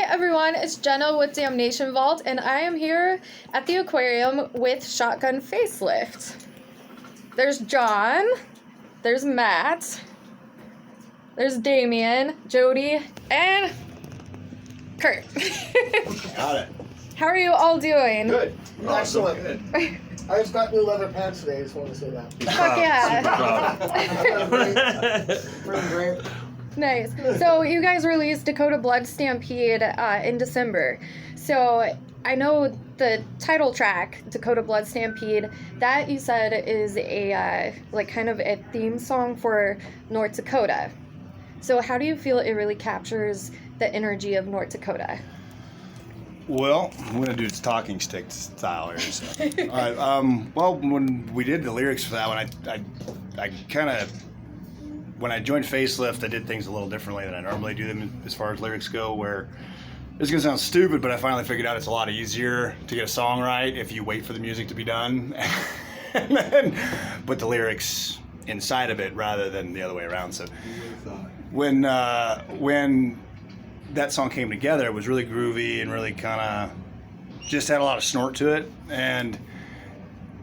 everyone, it's Jenna with Damnation Vault, and I am here at the aquarium with Shotgun Facelift. There's John, there's Matt, there's Damien, Jody, and Kurt. Got it. How are you all doing? Good. Excellent. Good. I just got new leather pants today. I just want to say that. Fuck yeah. Pretty great. Nice. So you guys released Dakota Blood Stampede in December. So I know the title track, Dakota Blood Stampede, that you said is a like kind of a theme song for North Dakota. So how do you feel it really captures the energy of North Dakota? Well, I'm going to do talking stick style here. So. All right. Well, when we did the lyrics for that one, I kind of, when I joined Facelift, I did things a little differently than I normally do them as far as lyrics go, where this is going to sound stupid, but I finally figured out it's a lot easier to get a song right if you wait for the music to be done and then put the lyrics inside of it rather than the other way around. So when that song came together, it was really groovy and really kind of just had a lot of snort to it. And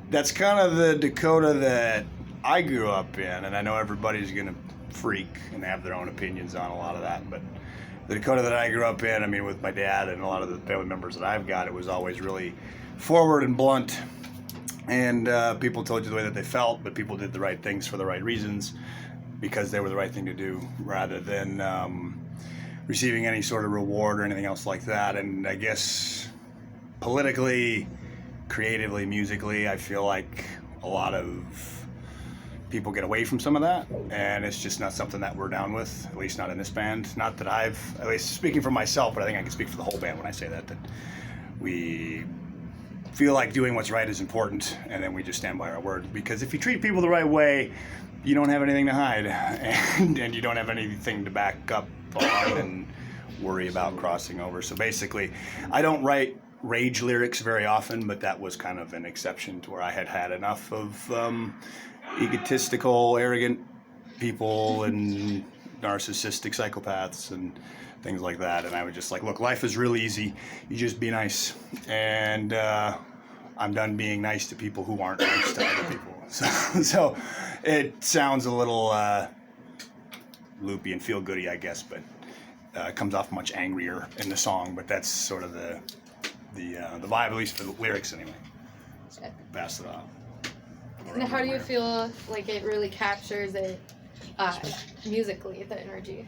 that's kind of the Dakota that I grew up in. And I know everybody's going to freak and have their own opinions on a lot of that. But the Dakota that I grew up in, I mean, with my dad and a lot of the family members that I've got, it was always really forward and blunt. And people told you the way that they felt, but people did the right things for the right reasons because they were the right thing to do rather than receiving any sort of reward or anything else like that. And I guess politically, creatively, musically, I feel like a lot of people get away from some of that, and it's just not something that we're down with, at least not in this band. Not that I've, at least speaking for myself, but I think I can speak for the whole band when I say that we feel like doing what's right is important, and then we just stand by our word. Because if you treat people the right way, you don't have anything to hide, and you don't have anything to back up on and worry about crossing over. So basically, I don't write rage lyrics very often, but that was kind of an exception to where I had enough of egotistical, arrogant people and narcissistic psychopaths and things like that. And I was just like, look, life is real easy. You just be nice. And I'm done being nice to people who aren't nice to other people. So it sounds a little loopy and feel-goody, I guess, but it comes off much angrier in the song. But that's sort of the vibe, at least for the lyrics, anyway. So pass it off. And how do you feel like it really captures it musically, the energy?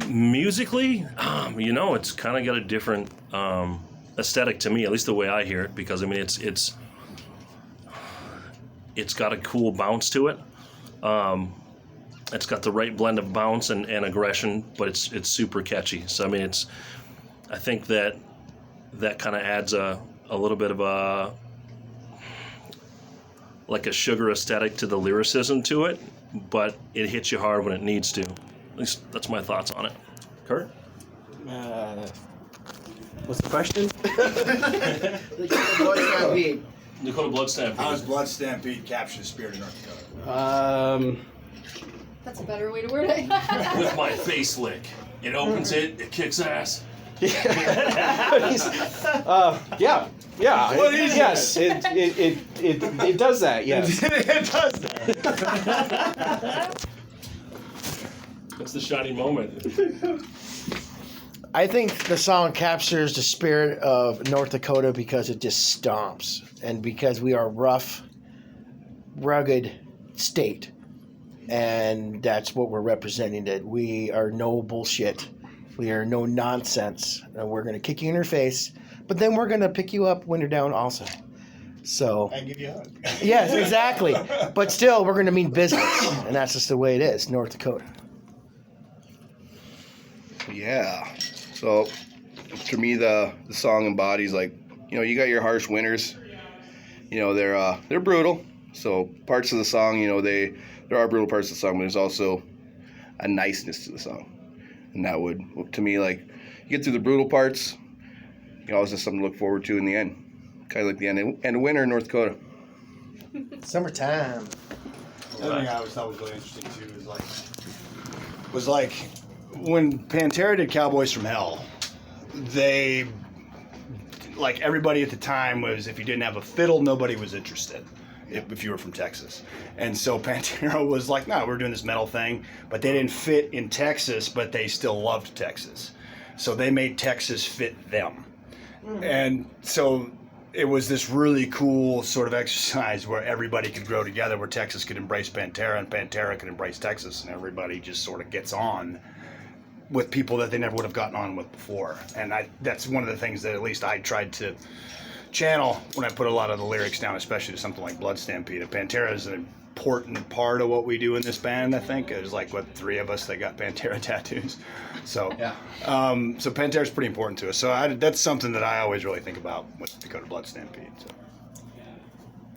Musically, it's kind of got a different aesthetic to me, at least the way I hear it, because I mean it's got a cool bounce to it. It's got the right blend of bounce and aggression, but it's super catchy. So I mean I think that kind of adds a little bit of a like a sugar aesthetic to the lyricism to it, but it hits you hard when it needs to. At least that's my thoughts on it. Kurt? What's the question? Dakota Blood Stampede. How does Blood Stampede capture the spirit of North Dakota? That's a better way to word it. With my face lick. It opens it kicks ass. Yeah. What is it? Yes, it does that. Yes. It does that. That's the shining moment. I think the song captures the spirit of North Dakota because it just stomps, and because we are a rough, rugged state, and that's what we're representing. That we are no bullshit, we are no nonsense, and we're gonna kick you in your face, but then we're gonna pick you up when you're down also. So And give you a hug. yes, exactly. But still, we're gonna mean business, and that's just the way it is, North Dakota. Yeah. So to me, the song embodies, like, you got your harsh winters. They're brutal. So parts of the song, there are brutal parts of the song, but there's also a niceness to the song. And that would, to me, like, you get through the brutal parts, always have something to look forward to in the end. Kind of like the end of winter in North Dakota. Summertime. The other thing I always thought was really interesting too was like when Pantera did Cowboys from Hell, they, like, everybody at the time was, if you didn't have a fiddle, nobody was interested if you were from Texas. And so Pantera was like, no, we're doing this metal thing, but they didn't fit in Texas, but they still loved Texas. So they made Texas fit them. And so it was this really cool sort of exercise where everybody could grow together, where Texas could embrace Pantera and Pantera could embrace Texas, and everybody just sort of gets on with people that they never would have gotten on with before. And that's one of the things that at least I tried to channel when I put a lot of the lyrics down, especially to something like Blood Stampede. And Pantera is an important part of what we do in this band, I think. There's like, what, 3 of us that got Pantera tattoos. So, so Pantera is pretty important to us. So that's something that I always really think about with Dakota Blood Stampede. So.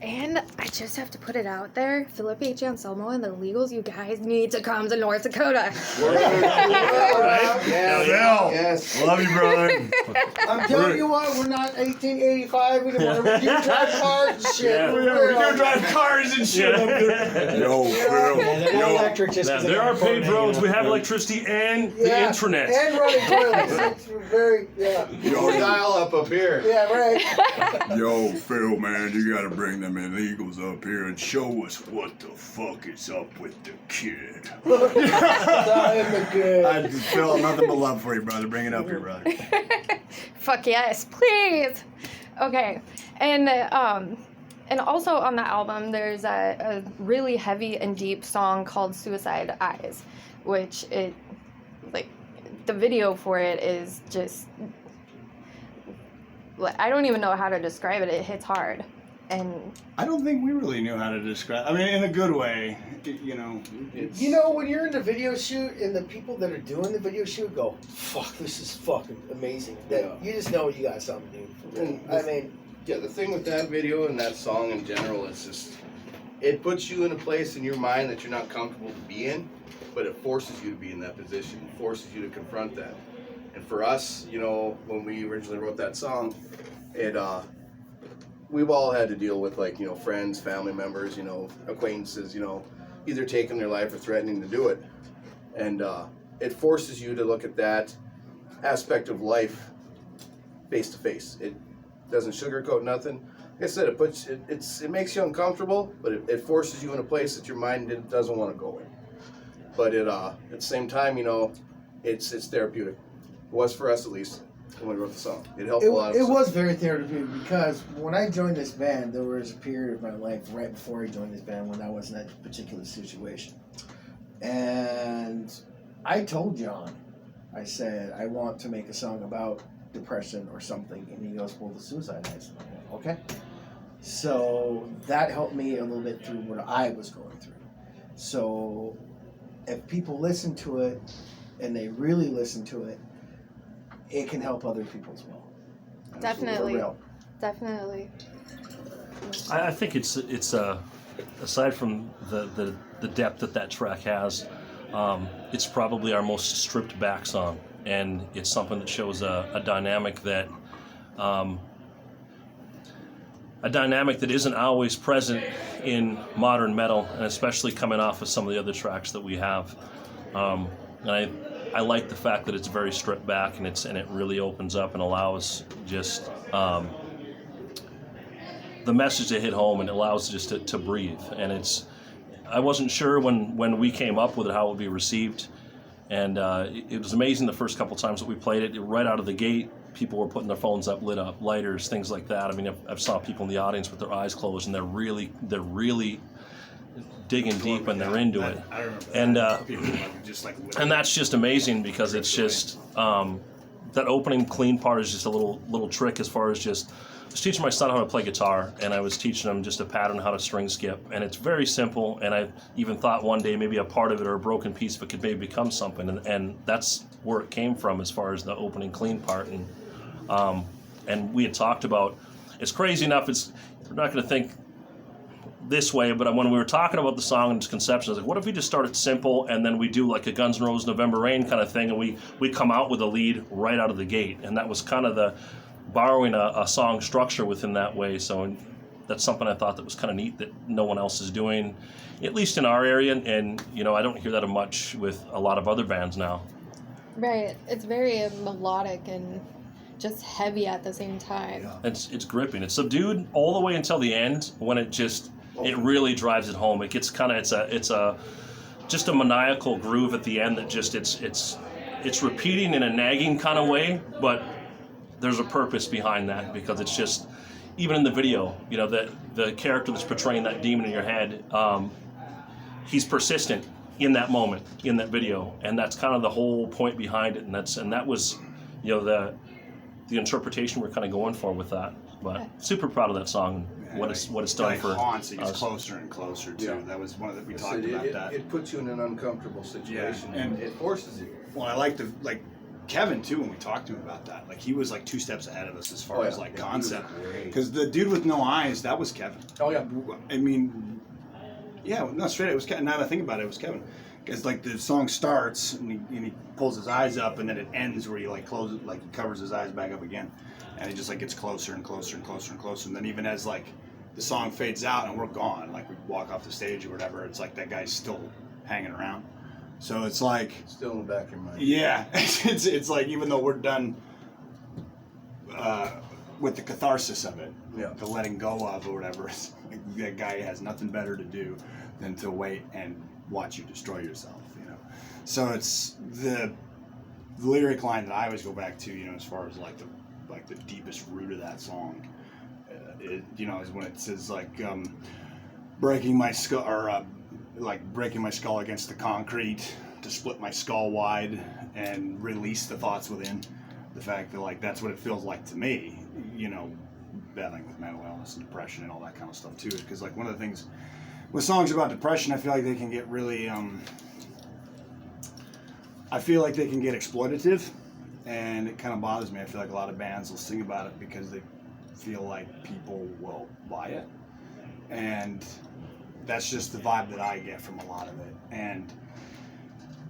And I just have to put it out there, Philip H. Anselmo and the Legals, you guys need to come to North Dakota. Yes. Love you, brother. I'm telling you what, we're not 1885. We can drive cars and shit. Yeah. We do drive cars and shit up there. Yo, Phil. Electric just Now, 'cause there I are got paved phone roads. hanging We out. have electricity and the intranet. And running toilets. It's very, Yo, dial up here. Yeah, right. Yo, Phil, man, you gotta bring them illegals up here and show us what the fuck is up with the kid. Phil, nothing but love for you, brother. Bring it up here, brother. Fuck yes, please. Okay, and also on the album, there's a really heavy and deep song called "Suicide Eyes," which the video for it is just, I don't even know how to describe it. It hits hard, and I don't think we really knew how to describe. I mean, in a good way, you know. You know, when you're in the video shoot and the people that are doing the video shoot go, fuck, this is fucking amazing. That you just know you got something, dude. I mean, Yeah, the thing with that video and that song in general is just, it puts you in a place in your mind that you're not comfortable to be in, but it forces you to be in that position. It forces you to confront that. And for us, you know, when we originally wrote that song, we've all had to deal with, like, you know, friends, family members, you know, acquaintances, you know, either taking their life or threatening to do it. And it forces you to look at that aspect of life face to face. It doesn't sugarcoat nothing. Like I said, it makes you uncomfortable, but it forces you in a place that your mind doesn't want to go in. But at the same time, you know, it's therapeutic. It was for us, at least, when we wrote the song. It helped a lot. it was very therapeutic because when I joined this band, there was a period of my life right before I joined this band when I was in that particular situation. And I told John, I said, I want to make a song about depression or something. And he goes, well, the Suicide Eyes. And I went, okay. So that helped me a little bit through what I was going through. So if people listen to it and they really listen to it, it can help other people as well. Definitely. For real. definitely. I think it's aside from the depth that track has, it's probably our most stripped back song, and it's something that shows a dynamic that isn't always present in modern metal, and especially coming off of some of the other tracks that we have. And I like the fact that it's very stripped back, and it really opens up and allows just the message to hit home, and it allows just to breathe. And I wasn't sure when we came up with it how it would be received, and it was amazing the first couple times that we played it. Right out of the gate, people were putting their phones up, lit up, lighters, things like that. I mean, I've saw people in the audience with their eyes closed, and they're really digging deep and they're into it. I remember And people just like and that's just amazing because it's just that opening clean part is just a little trick as far as just. I was teaching my son how to play guitar, and I was teaching him just a pattern how to string skip, and it's very simple. And I even thought one day maybe a part of it or a broken piece of it could maybe become something, and that's where it came from as far as the opening clean part. And we had talked about, it's crazy enough. We're not going to think this way, but when we were talking about the song and its conception, I was like, what if we just start it simple and then we do like a Guns N' Roses November Rain kind of thing, and we come out with a lead right out of the gate. And that was kind of the borrowing a song structure within that way. So that's something I thought that was kind of neat that no one else is doing, at least in our area. And you know, I don't hear that much with a lot of other bands now. Right. It's very melodic and just heavy at the same time. It's gripping. It's subdued all the way until the end when it really drives it home. It gets kind of it's a just a maniacal groove at the end that just it's repeating in a nagging kind of way, but there's a purpose behind that, because it's just, even in the video, you know, the character that's portraying that demon in your head, he's persistent in that moment, in that video, and that's kind of the whole point behind it, and that was, you know, the interpretation we're kind of going for with that. But super proud of that song, what it's done for haunts, it gets us. closer and closer too. Yeah. That was one of the, we I talked said about it, that. It puts you in an uncomfortable situation, Yeah, and and- it forces you. Well, I like Kevin too, when we talked to him about that. Like, he was like 2 steps ahead of us as far as like concept. Because the dude with no eyes, that was Kevin. Oh yeah. I mean, yeah, no, straight. It was Kevin. Now that I think about it, it was Kevin. Because like the song starts and he pulls his eyes up, and then it ends where he like closes, like he covers his eyes back up again, and it just like gets closer and closer and closer and closer. And then even as like the song fades out and we're gone, like we walk off the stage or whatever, it's like that guy's still hanging around. So it's like, Still in the back of your mind. yeah, it's like, even though we're done with the catharsis of it, Yeah. the letting go of or whatever, it's like that guy has nothing better to do than to wait and watch you destroy yourself, you know. So it's the lyric line that I always go back to, you know, as far as like the deepest root of that song, you know, is when it says like breaking my skull, or like breaking my skull against the concrete to split my skull wide and release the thoughts within. The fact that like that's what it feels like to me, you know, battling with mental illness and depression and all that kind of stuff too. Because like one of the things with songs about depression, I feel like they can get really I feel like they can get exploitative, and it kind of bothers me. I feel like a lot of bands will sing about it because they feel like people will buy it, and that's just the vibe that I get from a lot of it. And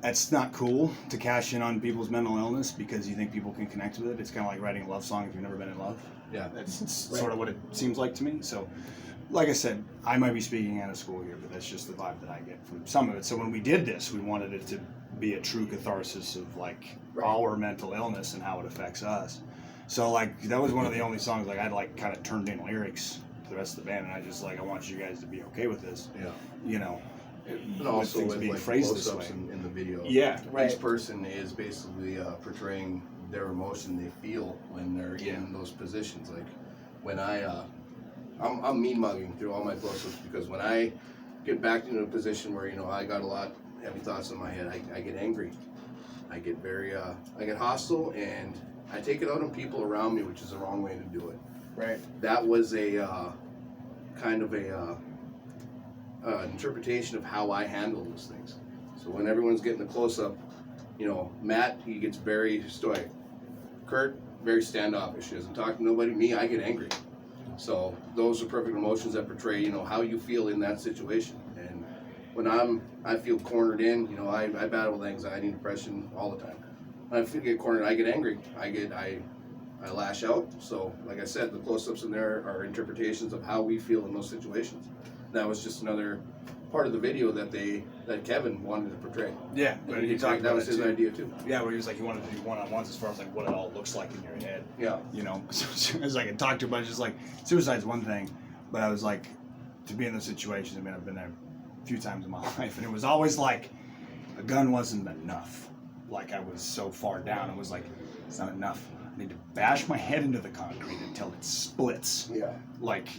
that's not cool to cash in on people's mental illness because you think people can connect with it. It's kind of like writing a love song if you've never been in love. Yeah. That's sort of what it seems like to me. So, like I said, I might be speaking out of school here, but that's just the vibe that I get from some of it. So when we did this, we wanted it to be a true catharsis of like our mental illness and how it affects us. So like that was one of the only songs like I'd like kind of turned in lyrics to the rest of the band, and I just like, I want you guys to be okay with this. Yeah. You know, And with also things with being like phrased this way. close-ups in the video. Yeah. Right. Each person is basically portraying their emotion they feel when they're in those positions. Like when I'm mean mugging through all my close-ups, because when I get back into a position where, you know, I got a lot heavy thoughts in my head, I get angry. I get very I get hostile, and I take it out on people around me, which is the wrong way to do it. Right. That was a kind of a interpretation of how I handle those things. So when everyone's getting a close-up, you know, Matt, he gets very stoic. Kurt, very standoffish. He doesn't talk to nobody. Me, I get angry. So those are perfect emotions that portray, you know, how you feel in that situation. And when I feel cornered in, you know, I battle with anxiety and depression all the time. When I get cornered, I get angry. I lash out. So, like I said, the close-ups in there are interpretations of how we feel in those situations. That was just another part of the video that Kevin wanted to portray. Yeah, but he talked that about was it his too. idea too. Yeah, where he was like, he wanted to do one-on-ones as far as like what it all looks like in your head. Yeah. You know, so as I could talk to him, but it's just like suicide's one thing, but I was like, to be in those situations, I mean, I've been there a few times in my life, and it was always like a gun wasn't enough. Like I was so far down, it was like, it's not enough. I need to bash my head into the concrete until it splits. Yeah. Like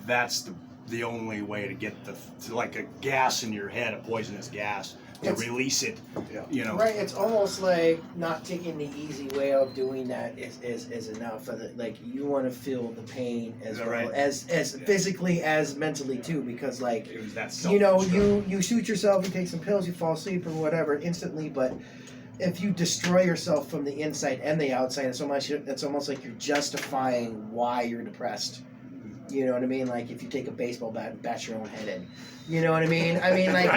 that's the only way to get to like a gas in your head, a poisonous gas, to release it. Yeah. You know. Right, it's almost like not taking the easy way of doing that is enough. Like you want to feel the pain as well Right. as physically as mentally too, because like It was that you know self-destruct. you shoot yourself, you take some pills, you fall asleep or whatever instantly, but if you destroy yourself from the inside and the outside, it's almost like you're justifying why you're depressed. You know what I mean? Like if you take a baseball bat and bash your own head in. You know what I mean? I mean, like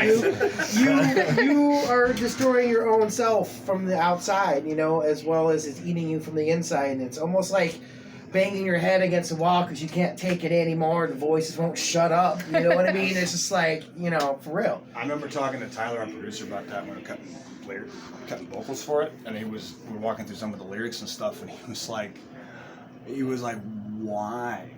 you are destroying your own self from the outside, you know, as well as it's eating you from the inside. And it's almost like banging your head against the wall because you can't take it anymore. The voices won't shut up. You know what I mean? It's just like, you know, for real. I remember talking to Tyler, our producer, about that when we were cutting vocals for it, and we were walking through some of the lyrics and stuff, and he was like, why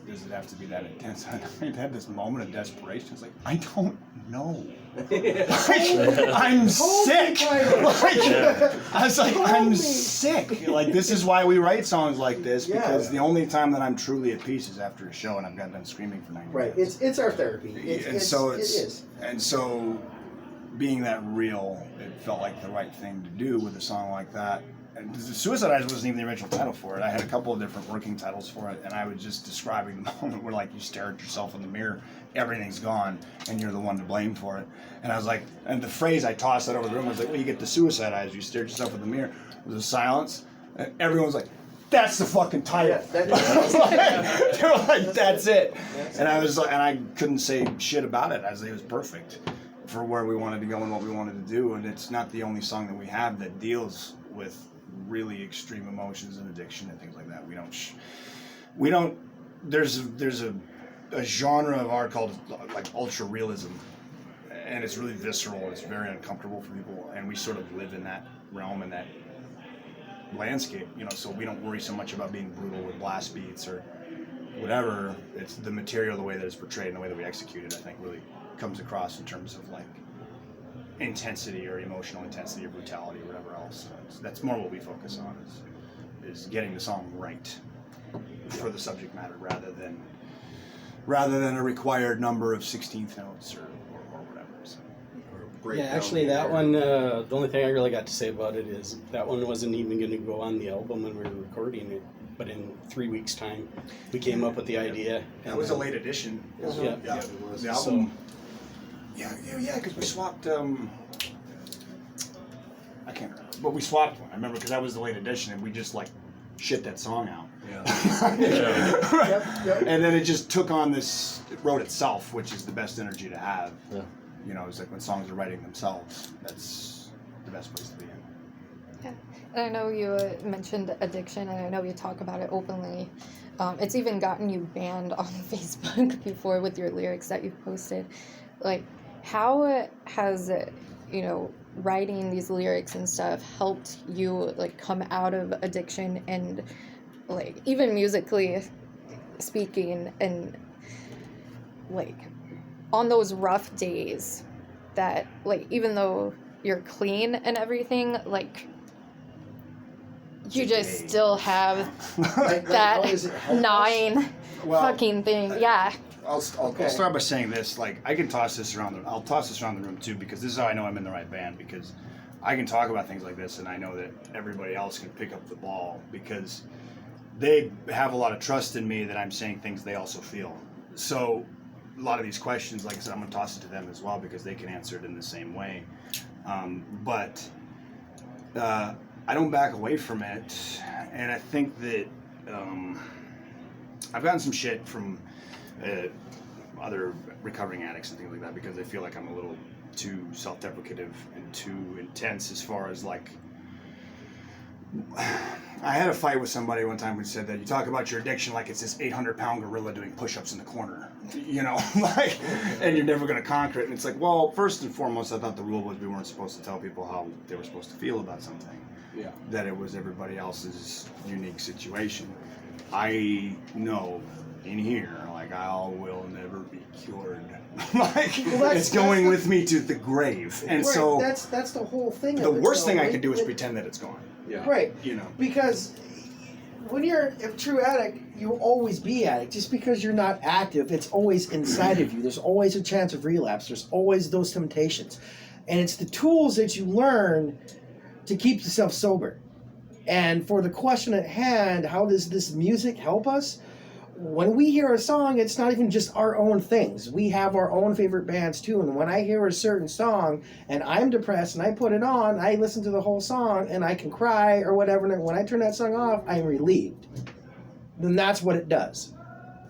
does it have to be that intense? I had this moment of desperation. It's like, I don't know. I'm sick. I was like, I'm sick. Like, this is why we write songs like this, because the only time that I'm truly at peace is after a show and I've gotten done screaming for 90 minutes. Right. It's our therapy. It is. And so, being that real, it felt like the right thing to do with a song like that. And Suicide Eyes wasn't even the original title for it. I had a couple of different working titles for it, and I was just describing the moment where, like, you stare at yourself in the mirror, everything's gone, and you're the one to blame for it. And I was like, and the phrase I tossed that over the room was like, well, you get the suicide eyes, you stare at yourself in the mirror. There was a silence, and everyone was like, that's the fucking title. They were like, that's it. And I was like, and I couldn't say shit about it. It was perfect for where we wanted to go and what we wanted to do. And it's not the only song that we have that deals with really extreme emotions and addiction and things like that. We don't. There's a genre of art called like ultra realism, and it's really visceral. And it's very uncomfortable for people, and we sort of live in that realm and that landscape, you know. So we don't worry so much about being brutal with blast beats or whatever. It's the material, the way that it's portrayed, and the way that we execute it, I think, really comes across in terms of like intensity or emotional intensity or brutality or whatever else. So that's more what we focus on is getting the song right for the subject matter rather than a required number of 16th notes or whatever. So, Break Yeah, down actually, that here. one, the only thing I really got to say about it is that one wasn't even going to go on the album when we were recording it. But in 3 weeks' time, we came up with the idea. that was a late edition. Yeah. Yeah, the album. Yeah, because we swapped. I can't remember, but we swapped one. I remember because that was the late edition, and we just like shit that song out. And then it just took on this. It wrote itself, which is the best energy to have. Yeah. You know, it's like when songs are writing themselves. That's the best place to be in. Yeah, and I know you mentioned addiction, and I know you talk about it openly. It's even gotten you banned on Facebook before with your lyrics that you've posted. Like, how has writing these lyrics and stuff helped you like come out of addiction and like even musically speaking and like on those rough days that like even though you're clean and everything, like you just still have that how does it help us? gnawing fucking thing. Yeah. I'll start by saying this. Like, I can toss this around. I'll toss this around the room too, because this is how I know I'm in the right band. Because I can talk about things like this, and I know that everybody else can pick up the ball because they have a lot of trust in me that I'm saying things they also feel. So a lot of these questions, like I said, I'm gonna toss it to them as well because they can answer it in the same way. But I don't back away from it, and I think that I've gotten some shit from other recovering addicts and things like that because they feel like I'm a little too self-deprecative and too intense as far as like I had a fight with somebody one time who said that you talk about your addiction like it's this 800-pound gorilla doing push-ups in the corner, you know, like, and you're never going to conquer it. And it's like, well, first and foremost, I thought the rule was we weren't supposed to tell people how they were supposed to feel about something. Yeah. That it was everybody else's unique situation. I know in here, like, I will never be cured. Like, it's going with me to the grave. And so that's the whole thing. the worst thing I can do is pretend that it's gone. Yeah. Right. You know. Because when you're a true addict, you'll always be addict. Just because you're not active, it's always inside of you. There's always a chance of relapse. There's always those temptations. And it's the tools that you learn to keep yourself sober. And for the question at hand, how does this music help us? When we hear a song, it's not even just our own things. We have our own favorite bands too. And when I hear a certain song and I'm depressed and I put it on, I listen to the whole song and I can cry or whatever. And when I turn that song off, I'm relieved. Then that's what it does.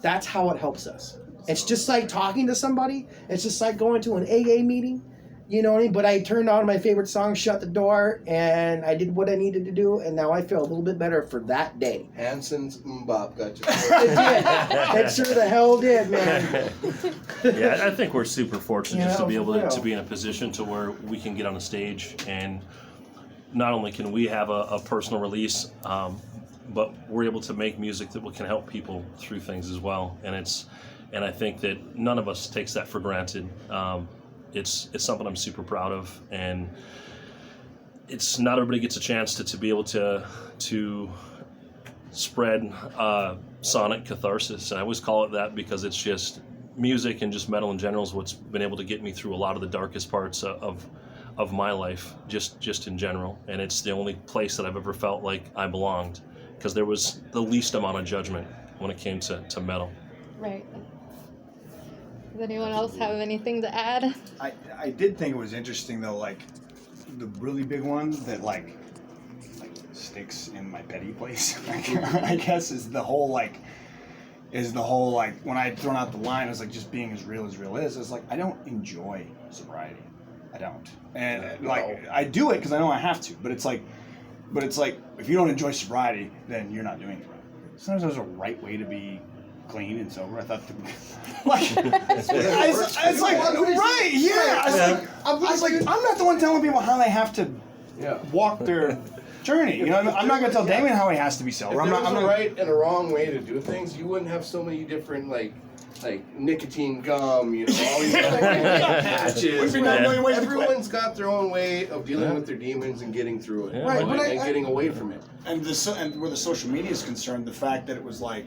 That's how it helps us. It's just like talking to somebody. It's just like going to an AA meeting. You know what I mean? But I turned on my favorite song, shut the door, and I did what I needed to do, and now I feel a little bit better for that day. Hanson's Mbop got you. It did. It sure the hell did, man. Yeah, I think we're super fortunate You just to know, be able for to real. be in a position to where we can get on a stage, and not only can we have a personal release, but we're able to make music that can help people through things as well. And I think that none of us takes that for granted. It's something I'm super proud of, and it's not everybody gets a chance to be able to spread sonic catharsis, and I always call it that because it's just music and just metal in general is what's been able to get me through a lot of the darkest parts of my life, just in general. And it's the only place that I've ever felt like I belonged, because there was the least amount of judgment when it came to metal. Right. Does anyone else have anything to add? I did think it was interesting though, like the really big one that like sticks in my petty place. I guess is the whole like when I had thrown out the line, it's like just being as real is. It's like I don't enjoy sobriety. I don't, and like I do it because I know I have to. But it's like if you don't enjoy sobriety, then you're not doing it right. Sometimes there's a right way to be clean and sober. I thought, it's like right, yeah. I was like, I'm not the one telling people how they have to walk their journey. You know, I'm not gonna tell Damien how he has to be sober. If I'm there not. was a right and a wrong way to do things, you wouldn't have so many different like nicotine gum, you know, all these different patches. Would be 9 million ways to quit. Everyone's got their own way of dealing with their demons and getting through it, Right, but and getting away from it. And where the social media is concerned, the fact that it was like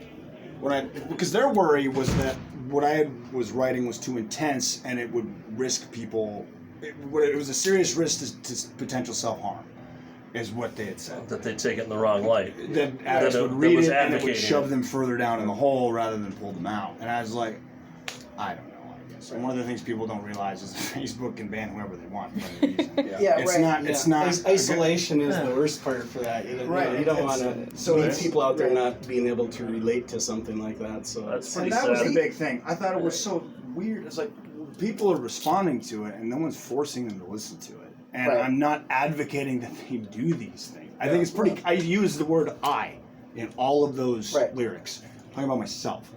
because their worry was that what I was writing was too intense and it would risk people. It was a serious risk to potential self-harm, is what they had said. That they take it in the wrong light. That addicts That would it read was it and it would advocating shove it. them further down in the hole rather than pull them out. And I was like, I don't know. I guess. And one of the things people don't realize is that Facebook can ban whoever they want for any reason. Yeah, It's right. not. It's not. Isolation is the worst part for that. You don't want to leave people out there not being able to relate to something like that. So That's And pretty that was sad. the big thing. I thought it was so weird. It's like people are responding to it, and no one's forcing them to listen to it. And Right. I'm not advocating that they do these things. I think it's pretty. I use the word "I" in all of those lyrics. I'm talking about myself.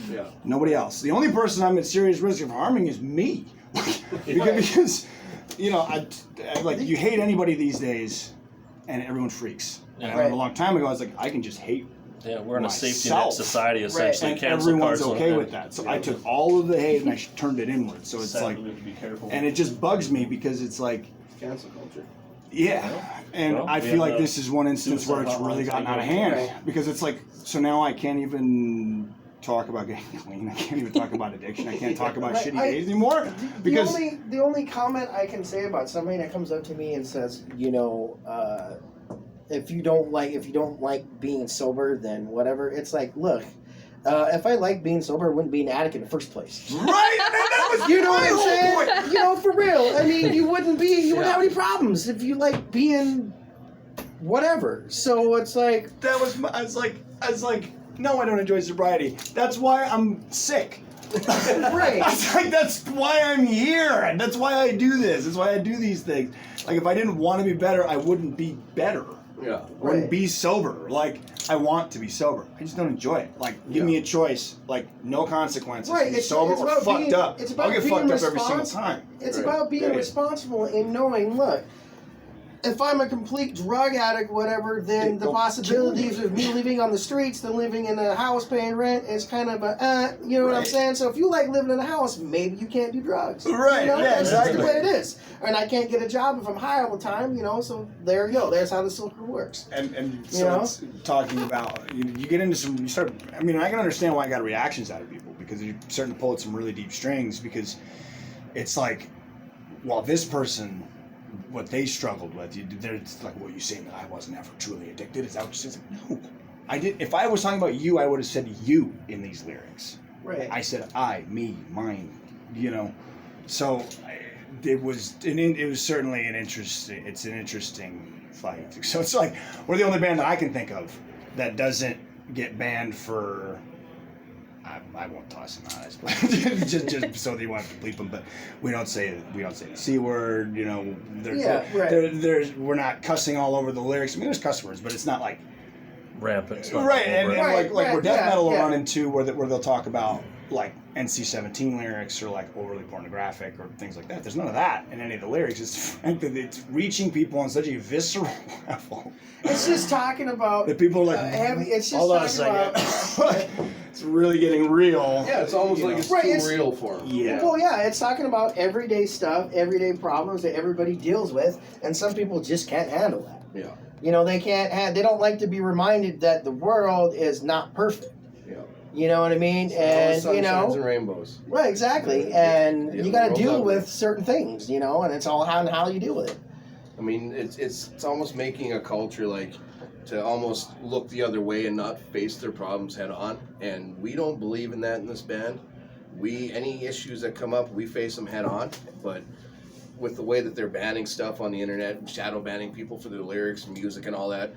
Yeah. Nobody else. The only person I'm at serious risk of harming is me. because you know, I like you hate anybody these days, and everyone freaks. And I remember a long time ago, I was like, I can just hate. Yeah, we're in a safety net myself. society, essentially. And Cancel everyone's culture. okay with that. So I took all of the hate and I turned it inward. So it's like, We have to be careful. and it just bugs me because it's like, Cancel culture. yeah. And Well, I we feel have like this is one instance where it's suicide really hotlines gotten that out of go- hand. Because it's like, so now I can't even talk about getting clean. I can't even talk about addiction. I can't talk about Right, shitty days anymore. The Because only comment I can say about somebody that comes up to me and says, you know, if you don't like being sober, then whatever. It's like, look, if I like being sober, I wouldn't be an addict in the first place. right, man, that was You know my what I'm whole saying? point. You know, for real. I mean, you wouldn't have any problems if you like being whatever. So it's like, That was my, I was like, no, I don't enjoy sobriety. That's why I'm sick. right. I was like, that's why I'm here. And that's why I do this. That's why I do these things. Like, if I didn't want to be better, I wouldn't be better. Yeah. I wouldn't Right. be sober. Like, I want to be sober. I just don't enjoy it. Like, give me a choice. Like, no consequences. Right, Be it's- sober it's or about fucked being- up. it's about I'll get being fucked up every single responsible. time. It's Right. about being Right. responsible and knowing, look, if I'm a complete drug addict, whatever, then the Don't possibilities of me living on the streets than living in a house paying rent is kind of you know what I'm Right. saying? So if you like living in a house, maybe you can't do drugs. Right, You know, yeah, that's just exactly. the way it is. And I can't get a job if I'm high all the time, you know, so there you go. There's how the circle works. And You so know? it's talking about, you get into some, you start, I mean, I can understand why I got reactions out of people because you're starting to pull at some really deep strings because it's like, well, this person, what they struggled with, it's like, well, you saying that I wasn't ever truly addicted? Is that what you said? No. I did. If I was talking about you, I would have said you in these lyrics. Right. I said I, me, mine, you know. So it was certainly an interesting fight. So it's like we're the only band that I can think of that doesn't get banned for I won't toss them out. I suppose. just so that you won't have to bleep them. But we don't say the C word. You know, we're not cussing all over the lyrics. I mean, there's cuss words, but it's not like Rampant. It's not right. And over. like where death metal will run into where they'll talk about like NC-17 lyrics or like overly pornographic or things like that. There's none of that in any of the lyrics. It's the fact that it's reaching people on such a visceral level. It's just talking about That people are like, it's just hold on a talking second. It's really getting real. Yeah, it's almost like it's too real for them. Yeah. Well, yeah, it's talking about everyday stuff, everyday problems that everybody deals with, and some people just can't handle that. Yeah. You know, they don't like to be reminded that the world is not perfect. Yeah. You know what I mean? And And, you know, and rainbows. right, exactly. Yeah, And the you got to world's deal ugly. with certain things, you know, and it's all how you deal with it. I mean, it's almost making a culture like to almost look the other way and not face their problems head on. And we don't believe in that in this band. Any issues that come up, we face them head on. But with the way that they're banning stuff on the internet, shadow banning people for their lyrics, music, and all that,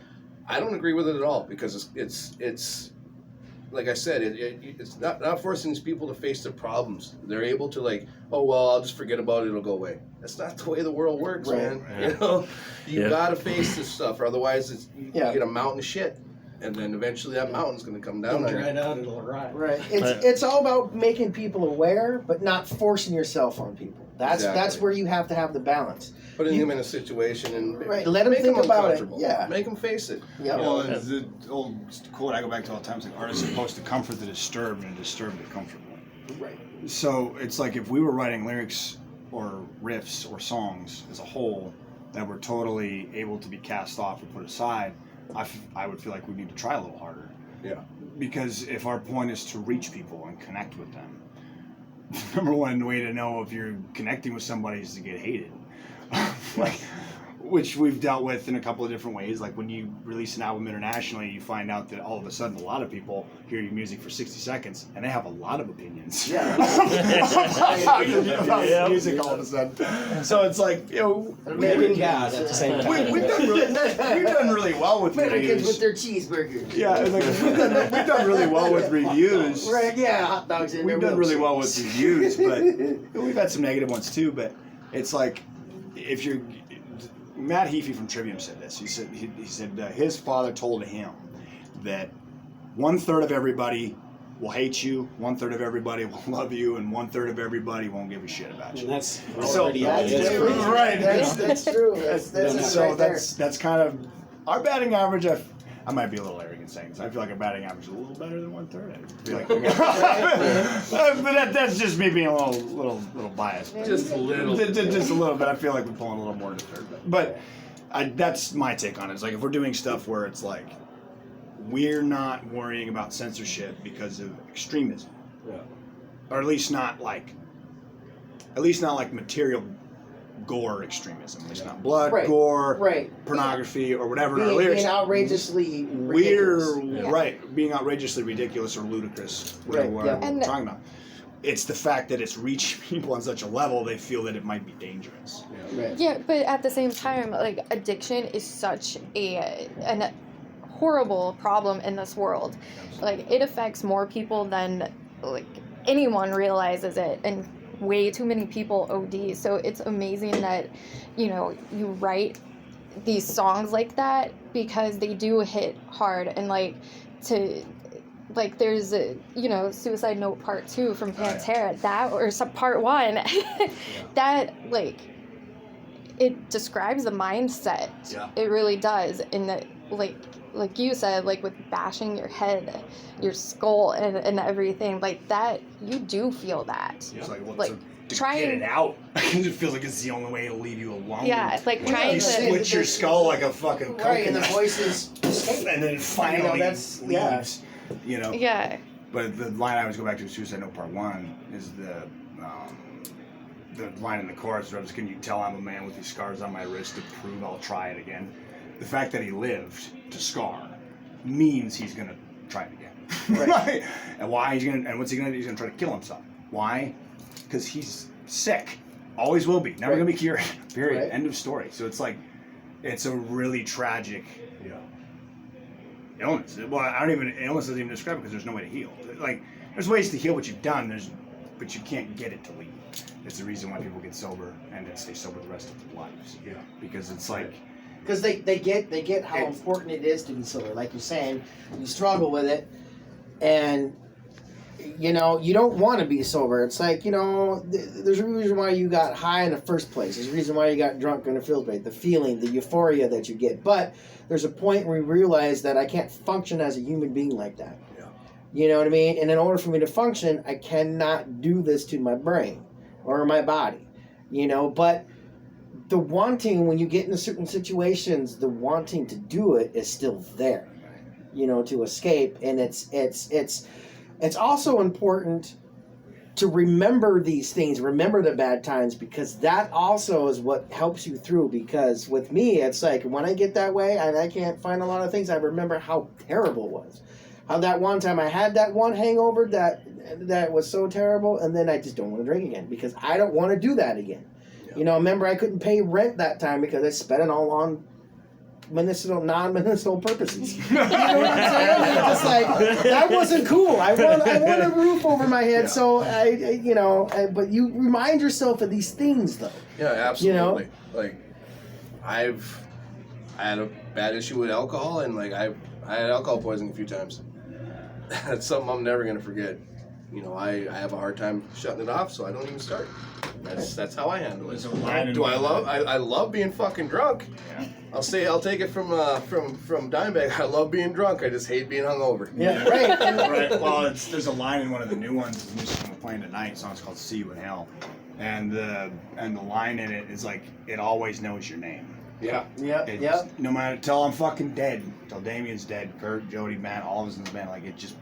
I don't agree with it at all because it's like I said, it's not forcing these people to face their problems. They're able to like, oh well, I'll just forget about it; it'll go away. That's not the way the world works, Right. man. Yeah. You know, you Yeah. gotta face this stuff, or otherwise you Yeah. get a mountain of shit, and then eventually that mountain's gonna come down Don't on dry you. it out, it'll rot. Right. Right. It's all about making people aware, but not forcing yourself on people. That's Exactly. where you have to have the balance. Putting them in a situation and Right, let 'em make think about it, uncomfortable. yeah. Make them face it. Yep. Well, it's the old quote I go back to all the time. It's like artists are supposed to comfort the disturbed and disturb the comfortable. Right. So it's like if we were writing lyrics or riffs or songs as a whole that were totally able to be cast off or put aside, I would feel like we need to try a little harder. Yeah. Because if our point is to reach people and connect with them, number one way to know if you're connecting with somebody is to get hated. Like, which we've dealt with in a couple of different ways. Like when you release an album internationally, you find out that all of a sudden a lot of people hear your music for 60 seconds and they have a lot of opinions. Yeah. about Yeah. music all of a sudden. So it's like, you know, Maybe God at the same time. we've done really well with Americans with reviews. their cheeseburgers. Yeah, like, we've done really well with reviews. Right, yeah, hot dogs in We've their done really wheels. well with reviews, but we've had some negative ones too. But it's like if you're Matt Heafy from Trivium said this. He said his father told him that 1/3 of everybody will hate you, 1/3 of everybody will love you, and 1/3 of everybody won't give a shit about And you. that's So- already how it is. Right. That's true. That's So right there. that's kind of our batting average. I might be a little arrogant saying this. I feel like our batting average is a little better than 1/3. I feel like but that's just me being a little biased. Just a little. Just a little bit. I feel like we're pulling a little more to third. But that's my take on it. It's like if we're doing stuff where it's like we're not worrying about censorship because of extremism, or at least not like material gore extremism. At least not blood, Right. gore, Right. pornography, or whatever. in our Being lyrics. outrageously We're ridiculous. right, being outrageously ridiculous or ludicrous, whatever Right, yeah. we're And- talking about. It's the fact that it's reaching people on such a level they feel that it might be dangerous. Right. Yeah, but at the same time, like addiction is such an horrible problem in this world. Like it affects more people than like anyone realizes it, and way too many people OD. So it's amazing that you write these songs like that because they do hit hard, and there's a Suicide Note Part 2 from Pantera, that or some Part 1 that it describes the mindset. Yeah. It really does. And that like you said, like with bashing your head, your skull and everything like that, you do feel that. It's like, Like, to try get and- it out. It feels like it's the only way to leave you alone. Yeah, like trying You to split your skull like a fucking Right, and the coconut. voices escape. And then it finally that's- yeah. leaves. You know. yeah. But the line I always go back to in Suicide Note Part 1 is the line in the chorus where can you tell I'm a man with these scars on my wrist to prove I'll try it again. The fact that he lived to scar means he's gonna try it again. Right. And why what's he gonna do? He's gonna try to kill himself. Why? Because he's sick. Always will be. Never gonna be cured. Period. Right. End of story. So it's like it's a really tragic illness. Well, illness doesn't even describe it because there's no way to heal. Like there's ways to heal what you've done. But you can't get it to leave. It's the reason why people get sober and then stay sober the rest of their lives. Yeah. Because it's like, because they get how important it is to be sober. Like you're saying, you struggle with it, and you know you don't want to be sober. It's like, you know, there's a reason why you got high in the first place. There's a reason why you got drunk in the first place. The feeling, the euphoria that you get. But there's a point where you realize that I can't function as a human being like that. Yeah. You know what I mean? And in order for me to function, I cannot do this to my brain or my body. You know, but the wanting, when you get into certain situations, the wanting to do it is still there, you know, to escape. And it's also important to remember these things, remember the bad times, because that also is what helps you through. Because with me, it's like when I get that way and I can't find a lot of things, I remember how terrible it was. How that one time I had that one hangover that was so terrible, and then I just don't want to drink again because I don't want to do that again. You know, remember I couldn't pay rent that time because I spent it all on non-medicinal purposes. You know what I'm saying? It's just like, that wasn't cool. I want a roof over my head, so but you remind yourself of these things, though. Yeah, absolutely. You know? Like, I had a bad issue with alcohol, and like I had alcohol poisoning a few times. That's something I'm never gonna forget. You know, I have a hard time shutting it off, so I don't even start. That's how I handle it. I love being fucking drunk. yeah. I'll take it from Dimebag. I love being drunk. I just hate being hungover. Yeah, right. Right. Well, there's a line in one of the new ones. The new song we're playing tonight. The song's called "See You in Hell," and the line in it is like, "It always knows your name." Yeah. No matter till I'm fucking dead, till Damien's dead, Kurt, Jody, Matt, all of us in the band, like it just